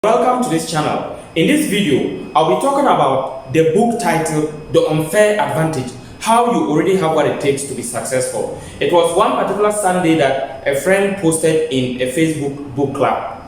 Welcome to this channel. In this video, I'll be talking about the book titled The Unfair Advantage, how you already have what it takes to be successful. It was one particular Sunday that a friend posted in a Facebook book club,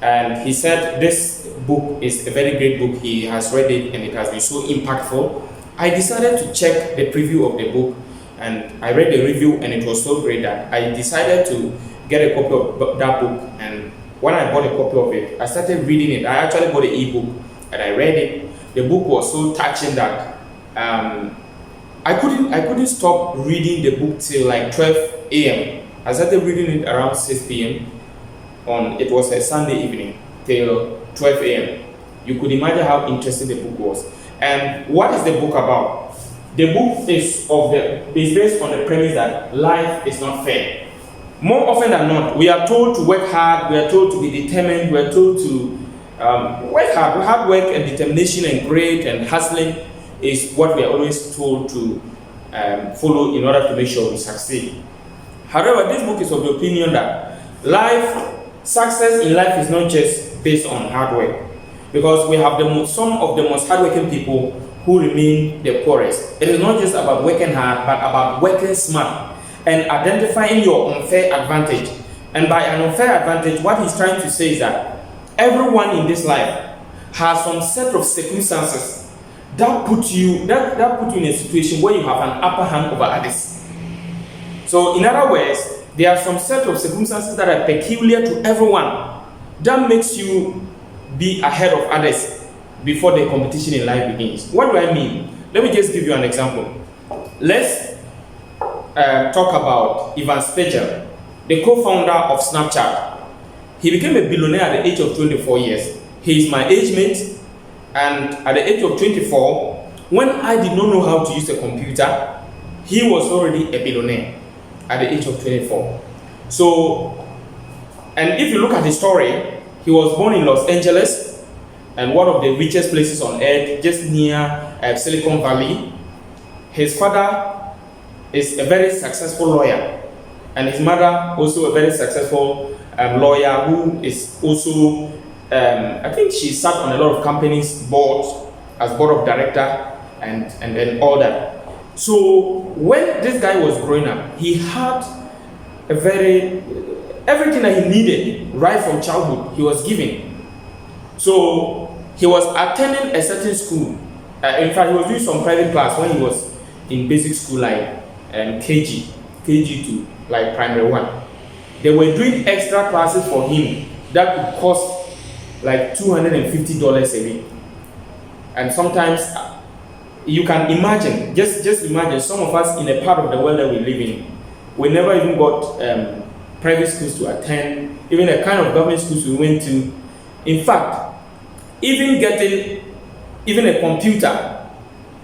and he said this book is a very great book. He has read it and it has been so impactful. I decided to check the preview of the book, and I read the review and it was so great that I decided to get a copy of that book. And when I bought a copy of it, I started reading it. I actually bought an ebook and I read it. The book was so touching that I couldn't stop reading the book till like 12 a.m. I started reading it around 6 p.m. It was a Sunday evening till 12 a.m. You could imagine how interesting the book was. And what is the book about? The book is based on the premise that life is not fair. More often than not, we are told to work hard, we are told to be determined, we are told to work hard. Hard work and determination and grit and hustling is what we are always told to follow in order to make sure we succeed. However, this book is of the opinion that success in life is not just based on hard work, because we have some of the most hardworking people who remain the poorest. It is not just about working hard, but about working smart and identifying your unfair advantage. And by an unfair advantage, what he's trying to say is that everyone in this life has some set of circumstances that put you in a situation where you have an upper hand over others. So in other words, there are some set of circumstances that are peculiar to everyone that makes you be ahead of others before the competition in life begins. What do I mean? Let me just give you an example. Let's talk about Ivan Spiegel, the co-founder of Snapchat. He became a billionaire at the age of 24 years. He is my age mate, and at the age of 24, when I did not know how to use a computer, he was already a billionaire at the age of 24. So, and if you look at his story, he was born in Los Angeles, and one of the richest places on earth, just near Silicon Valley. His father is a very successful lawyer, and his mother also a very successful lawyer who is also, I think she sat on a lot of companies' boards as board of director and then all that. So when this guy was growing up, he had everything that he needed right from childhood, he was given. So he was attending a certain school. In fact, he was doing some private class when he was in basic school, like KG to like primary 1. They were doing extra classes for him that would cost like $250 a week. And sometimes you can imagine, just imagine some of us in a part of the world that we live in, we never even got private schools to attend, even the kind of government schools we went to. In fact, even getting a computer,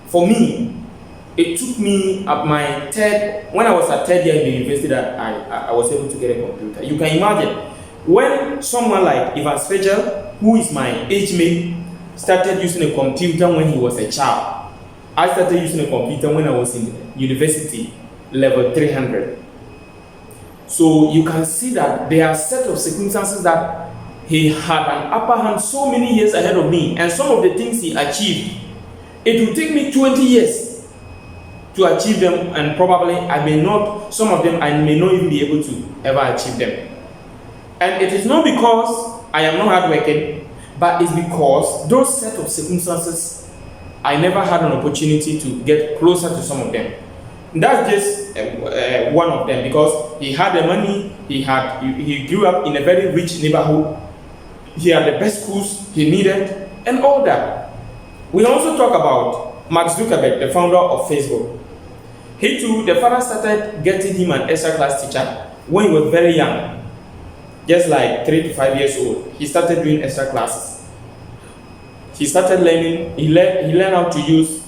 for me, it took me when I was at third year in the university that I was able to get a computer. You can imagine, when someone like Ivan Spiegel, who is my age mate, started using a computer when he was a child. I started using a computer when I was in university, level 300. So you can see that there are set of circumstances that he had an upper hand so many years ahead of me, and some of the things he achieved, it will take me 20 years to achieve them, and probably some of them I may not even be able to ever achieve them. And it is not because I am not hardworking, but it's because those set of circumstances, I never had an opportunity to get closer to some of them. That's just one of them, because he had the money, he grew up in a very rich neighborhood, he had the best schools he needed, and all that. We also talk about Mark Zuckerberg, the founder of Facebook. He too, the father started getting him an extra class teacher when he was very young, just like 3 to 5 years old. He started doing extra classes. He started learning, he learned how to use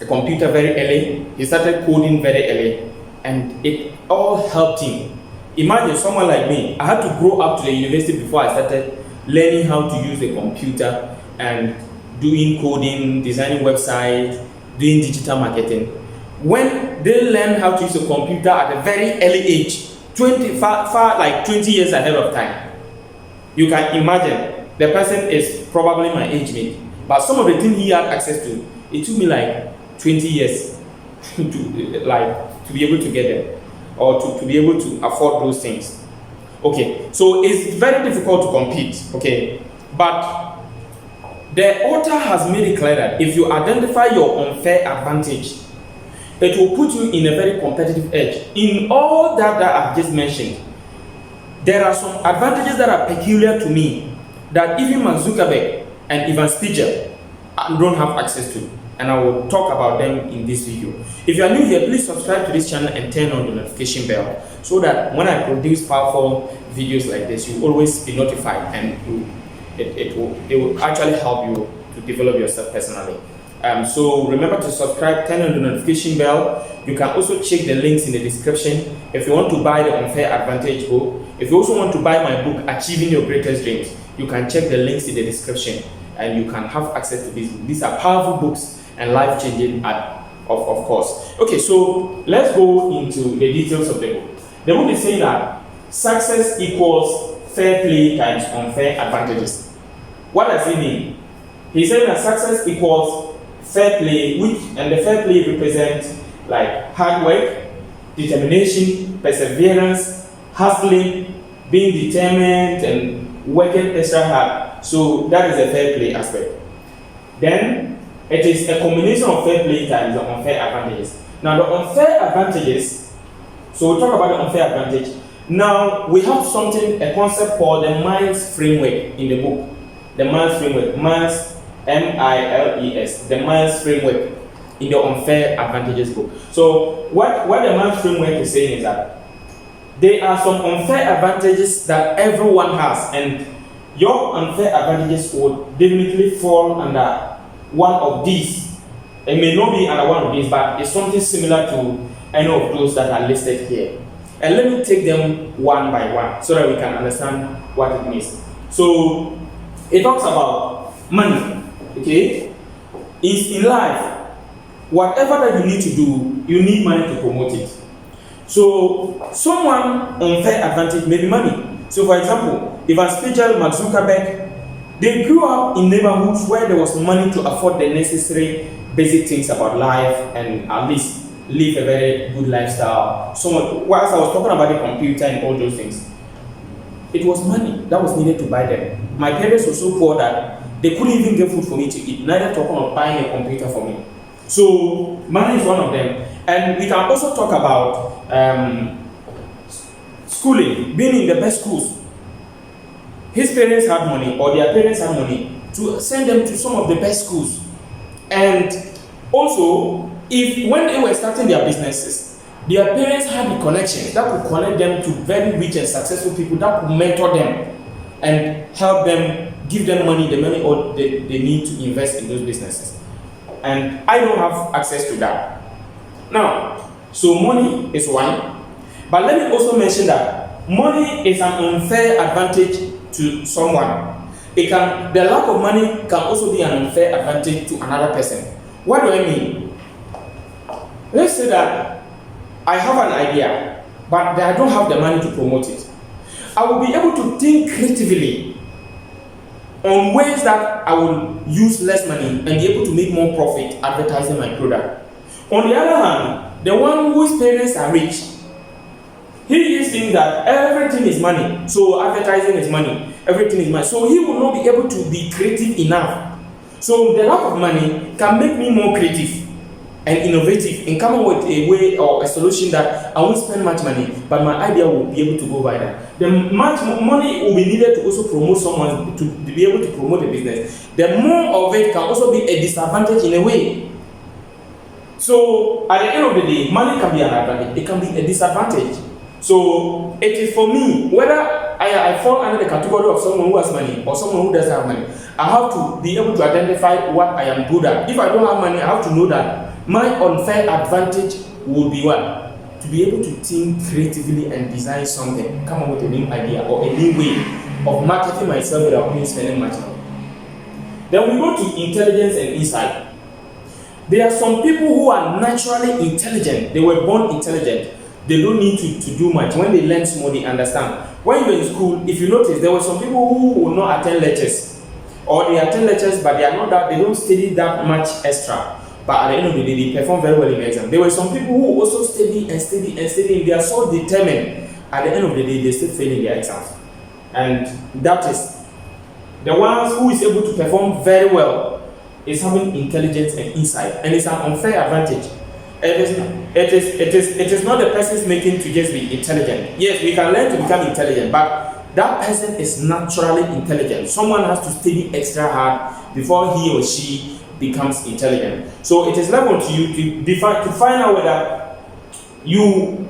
a computer very early. He started coding very early, and it all helped him. Imagine someone like me, I had to grow up to the university before I started learning how to use a computer and doing coding, designing websites, doing digital marketing. When they learn how to use a computer at a very early age, 20 years ahead of time, you can imagine the person is probably my age mate, but some of the things he had access to, it took me like 20 years to be able to get them, or to be able to afford those things. Okay, so it's very difficult to compete. Okay, but the author has made it clear that if you identify your unfair advantage, it will put you in a very competitive edge. In all that I've just mentioned, there are some advantages that are peculiar to me that even Mark Zuckerberg and Ivan Spiegel don't have access to, and I will talk about them in this video. If you are new here, please subscribe to this channel and turn on the notification bell so that when I produce powerful videos like this, you will always be notified, and it will actually help you to develop yourself personally. So remember to subscribe, turn on the notification bell. You can also check the links in the description if you want to buy the Unfair Advantage book. If you also want to buy my book, Achieving Your Greatest Dreams, you can check the links in the description and you can have access to these. These are powerful books and life-changing, of course. Okay, so let's go into the details of the book. The book is saying that success equals fair play times unfair advantages. What does it mean? He's saying that success equals fair play, and the fair play represents like hard work, determination, perseverance, hustling, being determined, and working extra hard. So that is a fair play aspect. Then it is a combination of fair play times the unfair advantages. Now the unfair advantages, so we'll talk about the unfair advantage. Now we have a concept called the Miles framework in the book. The Miles framework, Miles, M-I-L-E-S, the Miles framework in the unfair advantages book. So what the Miles framework is saying is that there are some unfair advantages that everyone has, and your unfair advantages would definitely fall under one of these. It may not be under one of these, but it's something similar to any of those that are listed here. And let me take them one by one so that we can understand what it means. So it talks about money. Okay, in life, whatever that you need to do, you need money to promote it. So someone unfair advantage may be money. So for example, Ivan Spiegel, Mark Zuckerberg, they grew up in neighborhoods where there was money to afford the necessary basic things about life and at least live a very good lifestyle. So whilst I was talking about the computer and all those things, it was money that was needed to buy them. My parents were so poor that they couldn't even get food for me to eat, neither talking of buying a computer for me. So money is one of them. And we can also talk about schooling, being in the best schools. His parents had money, or their parents had money to send them to some of the best schools. And also, when they were starting their businesses, their parents had the connections that could connect them to very rich and successful people that could mentor them and help them, give them money, the money or they need to invest in those businesses. And I don't have access to that. Now, so money is one, but let me also mention that money is an unfair advantage to someone. The lack of money can also be an unfair advantage to another person. What do I mean? Let's say that I have an idea, but I don't have the money to promote it. I will be able to think creatively on ways that I will use less money and be able to make more profit advertising my product. On the other hand, the one whose parents are rich, he is thinking that everything is money, so advertising is money, everything is money. So he will not be able to be creative enough. So the lack of money can make me more creative and innovative in coming with a way or a solution that I won't spend much money, but my idea will be able to go viral. The much money will be needed to also promote someone, to be able to promote a business. The more of it can also be a disadvantage in a way. So at the end of the day, money can be an advantage, it can be a disadvantage. So it is for me, whether I fall under the category of someone who has money or someone who doesn't have money, I have to be able to identify what I am good at. If I don't have money, I have to know that my unfair advantage will be what? To be able to think creatively and design something, come up with a new idea or a new way of marketing myself without me spending much money. Then we go to intelligence and insight. There are some people who are naturally intelligent. They were born intelligent. They don't need to do much. When they learn small, they understand. When you're in school, if you notice, there were some people who will not attend lectures. or they attend lectures, but they don't study that much extra. But at the end of the day, they perform very well in the exam. There were some people who also study and study and study, and they are so determined. At the end of the day, they still fail in their exams. And that is the ones who is able to perform very well is having intelligence and insight, and it's an unfair advantage. It is not the person's making to just be intelligent. Yes, we can learn to become intelligent, but that person is naturally intelligent. Someone has to study extra hard before he or she becomes intelligent. So it is left on to you to find out whether you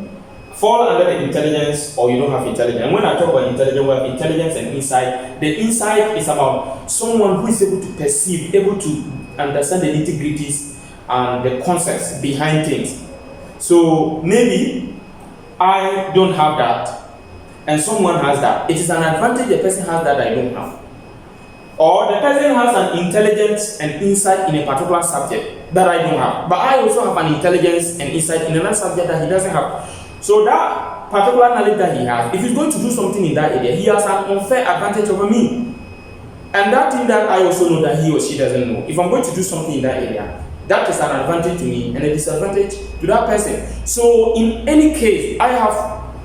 fall under the intelligence or you don't have intelligence. And when I talk about intelligence, we have intelligence and insight. The insight is about someone who is able to perceive, able to understand the nitty-gritties and the concepts behind things. So maybe I don't have that and someone has that. It is an advantage the person has that I don't have. Or the person has an intelligence and insight in a particular subject that I don't have. But I also have an intelligence and insight in another subject that he doesn't have. So that particular knowledge that he has, if he's going to do something in that area, he has an unfair advantage over me. And that thing that I also know that he or she doesn't know, if I'm going to do something in that area, that is an advantage to me and a disadvantage to that person. So in any case,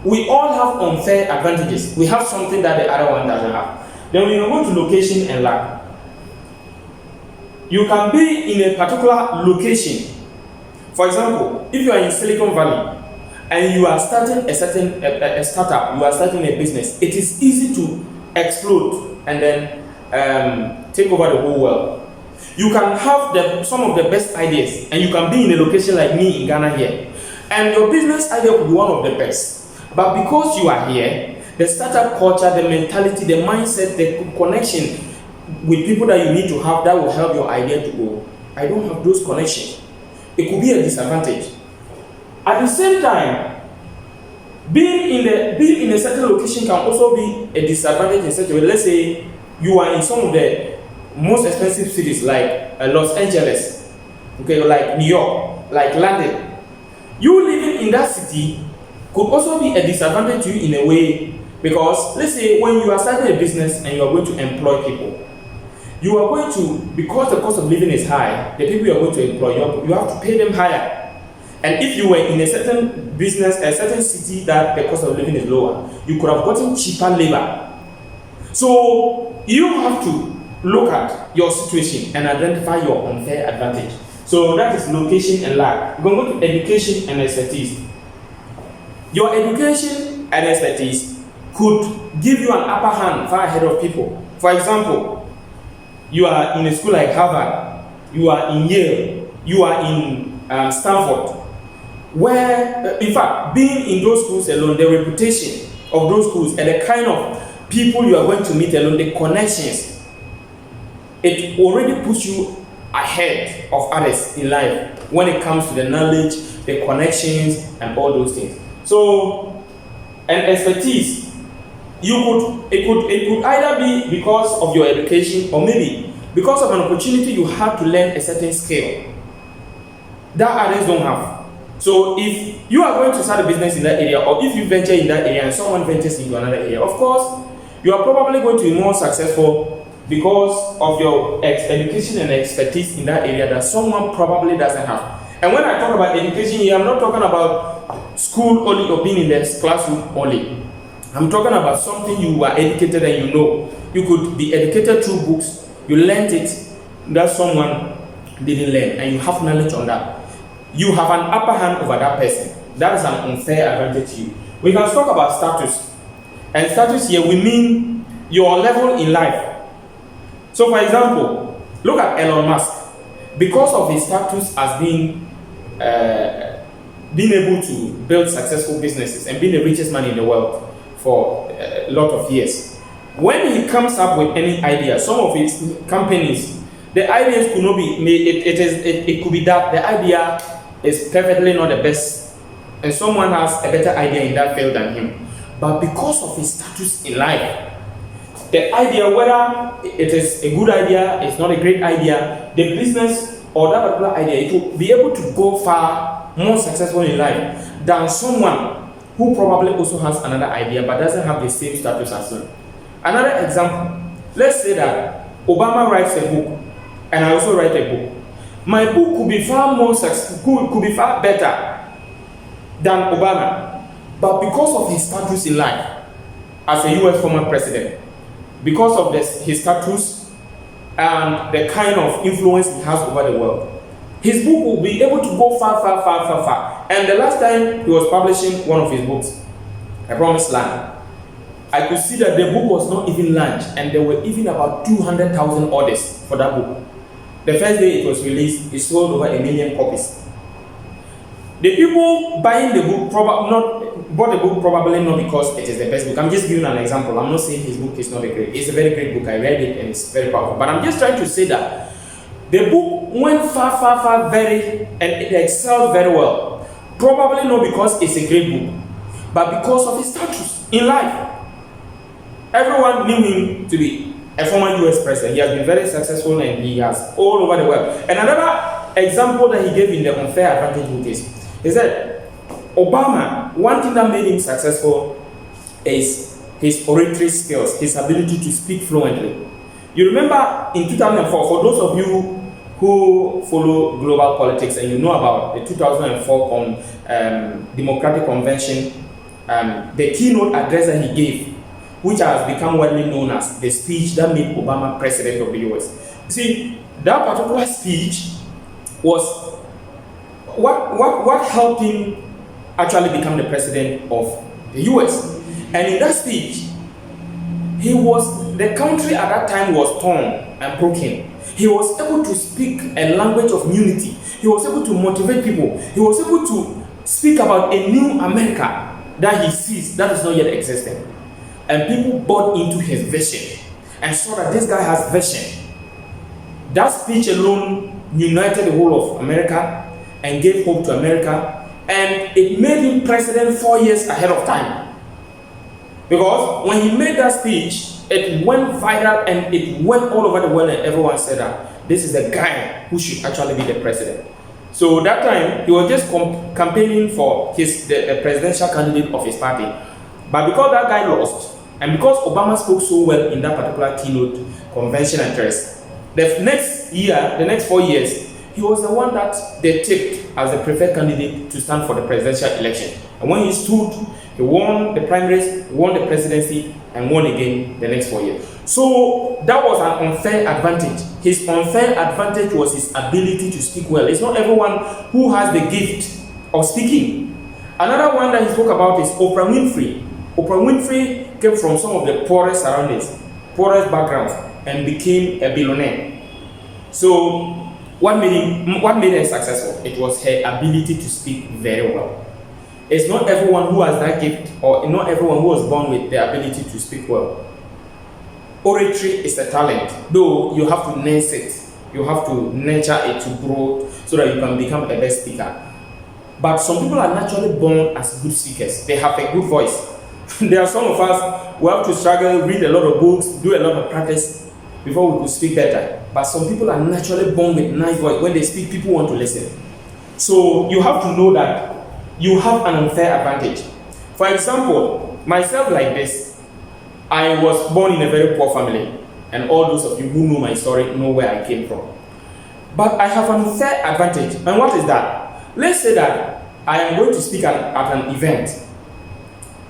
we all have unfair advantages. We have something that the other one doesn't have. Then when you go to location and lack, you can be in a particular location. For example, if you are in Silicon Valley and you are starting a startup, you are starting a business, it is easy to explode and then take over the whole world. You can have some of the best ideas and you can be in a location like me in Ghana here, and your business idea could be one of the best. But because you are here, the startup culture, the mentality, the mindset, the connection with people that you need to have that will help your idea to go, I don't have those connections. It could be a disadvantage. At the same time, being in a certain location can also be a disadvantage in such a way. Let's say you are in some of the most expensive cities like Los Angeles, okay, like New York, like London. You living in that city could also be a disadvantage to you in a way, because let's say when you are starting a business and you are going to employ people, you are going to, because the cost of living is high, the people you are going to employ, you have to pay them higher. And if you were in a certain business, a certain city that the cost of living is lower, you could have gotten cheaper labor. So you have to look at your situation and identify your unfair advantage. So that is location and lack. We're going to go to education and expertise. Your education and expertise could give you an upper hand far ahead of people. For example, you are in a school like Harvard, you are in Yale, you are in Stanford, where, in fact, being in those schools alone, the reputation of those schools and the kind of people you are going to meet alone, the connections, it already puts you ahead of others in life when it comes to the knowledge, the connections, and all those things. So, and expertise, it could either be because of your education or maybe because of an opportunity you have to learn a certain skill that others don't have. So if you are going to start a business in that area, or if you venture in that area and someone ventures into another area, of course, you are probably going to be more successful because of your education and expertise in that area that someone probably doesn't have. And when I talk about education here, I'm not talking about school only or being in the classroom only. I'm talking about something you are educated and you know. You could be educated through books, you learned it that someone didn't learn, and you have knowledge on that. You have an upper hand over that person. That is an unfair advantage to you. We can talk about status. And status here, we mean your level in life. So for example, look at Elon Musk. Because of his status as being able to build successful businesses and being the richest man in the world for a lot of years, when he comes up with any idea, some of his companies, the ideas could not be made. It could be that the idea is perfectly not the best, and someone has a better idea in that field than him. But because of his status in life, the idea, whether it is a good idea, it's not a great idea, the business or that particular idea, it will be able to go far more successful in life than someone who probably also has another idea but doesn't have the same status as well. Another example, let's say that Obama writes a book, and I also write a book. My book could be far more successful, could be far better than Obama, but because of his status in life as a US former president, because of his status and the kind of influence he has over the world, his book will be able to go far. And the last time he was publishing one of his books, I Promised Land, I could see that the book was not even launched, and there were even about 200,000 orders for that book. The first day it was released, it sold over 1 million copies. The people buying the book bought the book probably not because it is the best book. I'm just giving an example. I'm not saying his book is not a great. It's a very great book. I read it and it's very powerful. But I'm just trying to say that the book went far very, and it excelled very well. Probably not because it's a great book, but because of his status in life. Everyone knew him to be a former US president. He has been very successful and he has all over the world. And another example that he gave in the unfair advantage book is, he said, Obama, one thing that made him successful is his oratory skills, his ability to speak fluently. You remember in 2004, for those of you who follow global politics and you know about the 2004 Democratic Convention, the keynote address that he gave, which has become widely known as the speech that made Obama president of the US. See, that particular speech was what helped him actually become the president of the US. And in that speech, the country at that time was torn and broken. He was able to speak a language of unity. He was able to motivate people. He was able to speak about a new America that he sees that is not yet existing. And people bought into his vision and saw that this guy has vision. That speech alone united the whole of America and gave hope to America, and it made him president 4 years ahead of time. Because when he made that speech, it went viral and it went all over the world, and everyone said that this is the guy who should actually be the president. So that time, he was just campaigning for the presidential candidate of his party. But because that guy lost, and because Obama spoke so well in that particular keynote convention address, the next 4 years, he was the one that they tipped as the preferred candidate to stand for the presidential election. And when he stood, he won the primaries, won the presidency, and won again the next 4 years. So that was an unfair advantage. His unfair advantage was his ability to speak well. It's not everyone who has the gift of speaking. Another one that he spoke about is Oprah Winfrey. Oprah Winfrey came from some of the poorest surroundings, poorest backgrounds, and became a billionaire. So what made her successful? It was her ability to speak very well. It's not everyone who has that gift, or not everyone who was born with the ability to speak well. Oratory is a talent, though you have to nurse it. You have to nurture it to grow so that you can become a best speaker. But some people are naturally born as good speakers. They have a good voice. There are some of us who have to struggle, read a lot of books, do a lot of practice before we could speak better. But some people are naturally born with nice voice. When they speak, people want to listen. So you have to know that you have an unfair advantage. For example, myself like this, I was born in a very poor family, and all those of you who know my story know where I came from. But I have an unfair advantage. And what is that? Let's say that I am going to speak at an event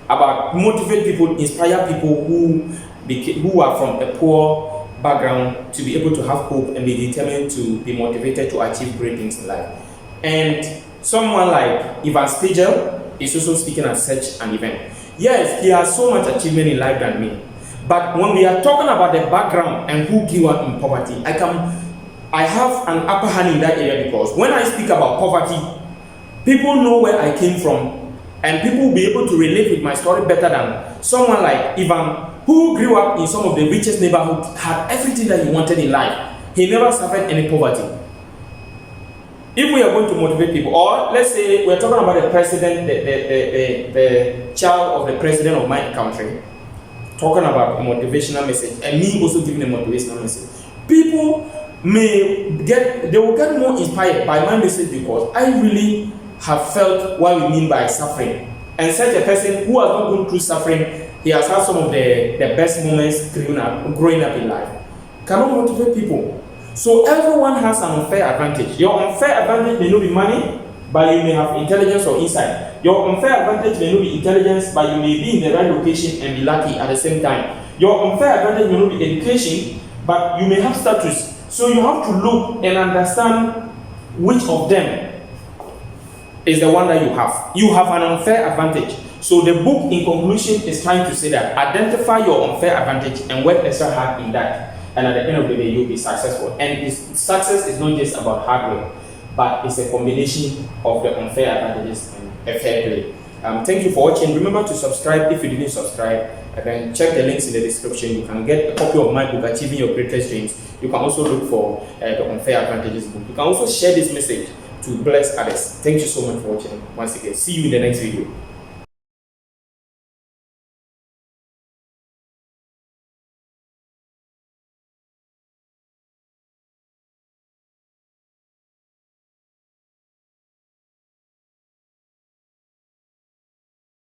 about motivate people, inspire people who are from a poor background to be able to have hope and be determined to be motivated to achieve great things in life. And someone like Ivan Spiegel is also speaking at such an event. Yes, he has so much achievement in life than me. But when we are talking about the background and who grew up in poverty, I have an upper hand in that area, because when I speak about poverty, people know where I came from, and people will be able to relate with my story better than someone like Ivan, who grew up in some of the richest neighborhoods, had everything that he wanted in life. He never suffered any poverty. If we are going to motivate people, or let's say we're talking about the president, the child of the president of my country, talking about a motivational message, and me also giving a motivational message, people will get more inspired by my message, because I really have felt what we mean by suffering. And such a person who has not gone through suffering, he has had some of the best moments growing up in life. cannot motivate people. So everyone has an unfair advantage. Your unfair advantage may not be money, but you may have intelligence or insight. Your unfair advantage may not be intelligence, but you may be in the right location and be lucky at the same time. Your unfair advantage may not be education, but you may have status. So you have to look and understand which of them is the one that you have. You have an unfair advantage. So the book in conclusion is trying to say that identify your unfair advantage and work extra hard in that. And at the end of the day, you'll be successful. And success is not just about hard work, but it's a combination of the unfair advantages and a fair play. Thank you for watching. Remember to subscribe if you didn't subscribe. And then check the links in the description. You can get a copy of my book, Achieving Your Greatest Dreams. You can also look for the Unfair Advantages book. You can also share this message to bless others. Thank you so much for watching once again. See you in the next video.